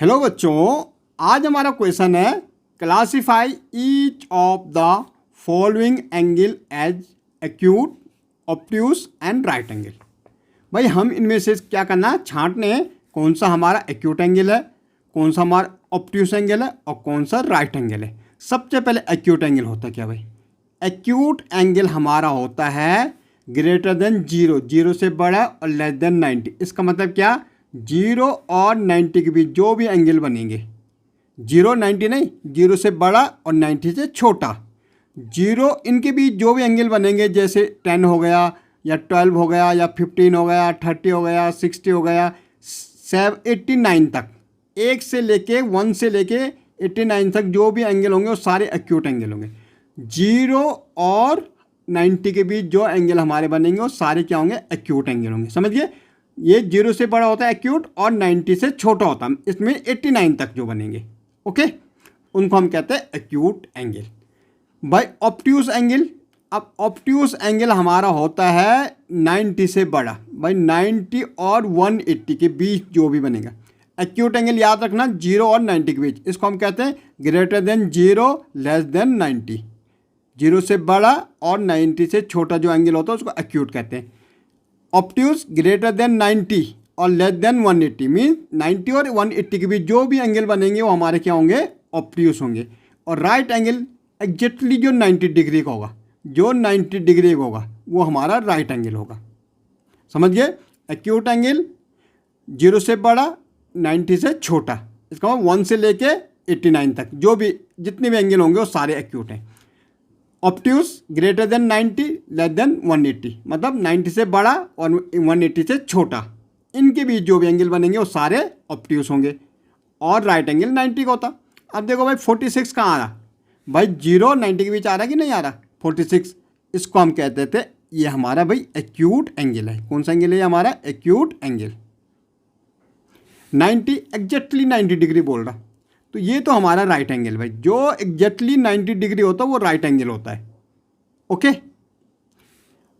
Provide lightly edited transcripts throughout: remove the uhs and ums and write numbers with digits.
Hello बच्चों, आज हमारा क्वेश्चन है classify each of the following angle as acute, obtuse and right angle. भाई हम इनमें से क्या करना है, छांटने हैं कौन सा हमारा एक्यूट एंगल है, कौन सा हमारा ऑब्ट्यूस एंगल है और कौन सा राइट एंगल है। सबसे पहले एक्यूट एंगल होता है क्या भाई? एक्यूट एंगल हमारा होता है ग्रेटर देन जीरो, जीरो से बड़ा और लेस देन 90। इसका मतलब क्या, जीरो और 90 के बीच जो भी एंगल बनेंगे, जीरो 90 नहीं, जीरो से बड़ा और 90 से छोटा, जीरो इनके बीच जो भी एंगल बनेंगे, जैसे 10 हो गया या 12 हो गया या 15 हो गया, 30 हो गया, 60 हो गया, 89 तक, एक से लेके 1 से लेके 89 तक जो भी एंगल होंगे वो सारे एक्यूट एंगल होंगे। जीरो और 90 के बीच जो एंगल हमारे बनेंगे वो सारे क्या होंगे, एक्यूट एंगल होंगे। समझ गए? ये जीरो से बड़ा होता है एक्यूट और 90 से छोटा होता है, इसमें 89 तक जो बनेंगे, ओके, उनको हम कहते हैं एक्यूट एंगल। बाय ऑब्ट्यूस एंगल, अब ऑब्ट्यूस एंगल हमारा होता है 90 से बड़ा, भाई 90 और 180 के बीच जो भी बनेगा। एक्यूट एंगल याद रखना, जीरो और 90 के बीच, इसको हम कहते हैं greater than zero less than 90। Zero से बड़ा और 90 से छोटा जो एंगल होता है उसको एक्यूट कहते हैं। ऑब्ट्यूस ग्रेटर देन 90 और लेस देन 180, मीन 90 और 180 के बीच जो भी एंगल बनेंगे वो हमारे क्या होंगे, ऑब्ट्यूस होंगे। और राइट एंगल एग्जैक्टली जो 90 डिग्री का होगा, जो 90 डिग्री का होगा वो हमारा राइट एंगल होगा। समझ गए? एक्यूट एंगल जीरो से बड़ा 90 से छोटा, इसका मतलब 1 से लेके 89 तक जो भी जितने भी एंगल होंगे वो सारे एक्यूट हैं। Obtuse greater than 90 less than 180, मतलब 90 से बड़ा और 180 से छोटा, इनके बीच जो भी एंगल बनेंगे वो सारे ऑब्ट्यूस होंगे। और राइट एंगल 90 का होता। अब देखो भाई 46 कहाँ आ रहा, भाई जीरो 90 के बीच आ रहा कि नहीं आ रहा, 46, इसको हम कहते थे ये हमारा भाई एक्यूट एंगल है। कौन सा एंगल है हमारा, एक्यूट एंगल। 90 एग्जैक्टली 90 डिग्री बोल रहा, तो ये तो हमारा राइट एंगल भाई, जो एग्जैक्टली 90 डिग्री होता है वो राइट एंगल होता है, ओके।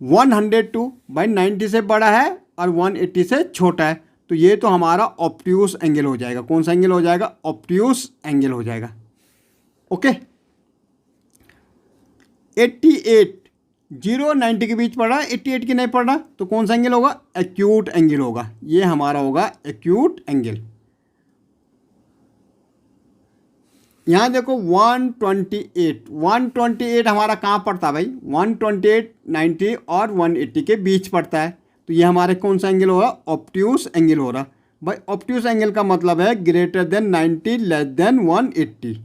102 भाई 90 से बड़ा है और 180 से छोटा है, तो ये तो हमारा ऑब्ट्यूस एंगल हो जाएगा। कौन सा एंगल हो जाएगा, ऑब्ट्यूस एंगल हो जाएगा, ओके। 88 जीरो 90 के बीच पड़ रहा है, 88 की नहीं पड़ रहा, तो कौन सा एंगल होगा, एक्यूट एंगल होगा। ये हमारा होगा एक्यूट एंगल। यहाँ देखो 128 हमारा कहाँ पड़ता है भाई, 128 90 और 180 के बीच पड़ता है, तो ये हमारे कौन सा एंगल हो रहा, ऑब्ट्यूस एंगल हो रहा। भाई ऑब्ट्यूस एंगल का मतलब है ग्रेटर देन 90 लेस देन 180,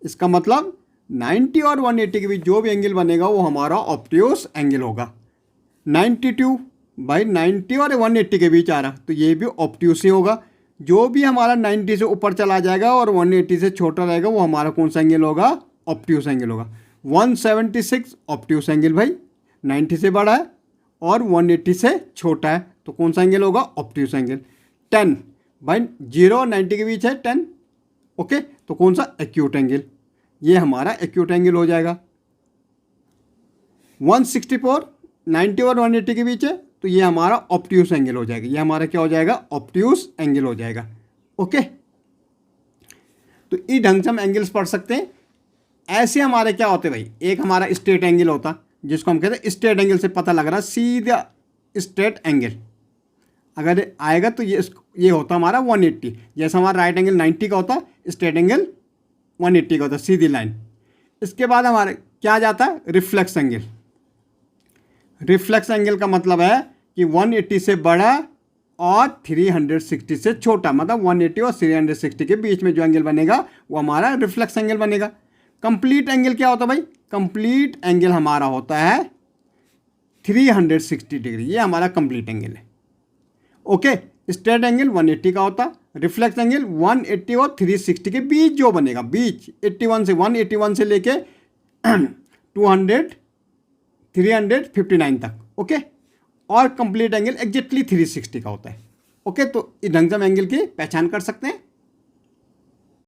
इसका मतलब 90 और 180 के बीच जो भी एंगल बनेगा वो हमारा ऑब्ट्यूस एंगल होगा। 92 भाई 90 और 180 के बीच आ रहा, तो ये भी ऑब्ट्यूस ही होगा। जो भी हमारा 90 से ऊपर चला जाएगा और 180 से छोटा रहेगा वो हमारा कौन सा एंगल होगा, ऑब्ट्यूस एंगल होगा। 176 ऑब्ट्यूस एंगल भाई, 90 से बड़ा है और 180 से छोटा है, तो कौन सा एंगल होगा, ऑब्ट्यूस एंगल। 10 भाई जीरो 90 के बीच है 10, ओके, तो कौन सा, एक्यूट एंगल, ये हमारा एक्यूट एंगल हो जाएगा। 164 90 और 180 के बीच है, तो ये हमारा ऑब्ट्यूस एंगल हो जाएगा। ये हमारा क्या हो जाएगा, ऑब्ट्यूस एंगल हो जाएगा, ओके। तो इस ढंग से हम एंगल्स पढ़ सकते हैं। ऐसे हमारे क्या होते हैं भाई, एक हमारा स्ट्रेट एंगल होता जिसको हम कहते हैं, स्ट्रेट एंगल से पता लग रहा सीधा स्ट्रेट एंगल अगर आएगा तो ये होता हमारा 180, जैसा हमारा राइट एंगल 90 का होता, स्ट्रेट एंगल 180 का होता, सीधी लाइन। इसके बाद हमारे क्या जाता है, रिफ्लेक्स एंगल। रिफ्लेक्स एंगल का मतलब है कि 180 से बड़ा और 360 से छोटा, मतलब 180 और 360 के बीच में जो एंगल बनेगा वो हमारा रिफ्लेक्स एंगल बनेगा। कंप्लीट एंगल क्या होता है भाई, कंप्लीट एंगल हमारा होता है 360 डिग्री, ये हमारा कंप्लीट एंगल है, ओके। स्ट्रेट एंगल 180 का होता, रिफ्लेक्स एंगल 180 और 360 के बीच जो बनेगा, बीच 181 से लेके 359 तक, ओके। और कंप्लीट एंगल एग्जैक्टली 360 का होता है, ओके। तो इस ढंग से हम एंगल की पहचान कर सकते हैं।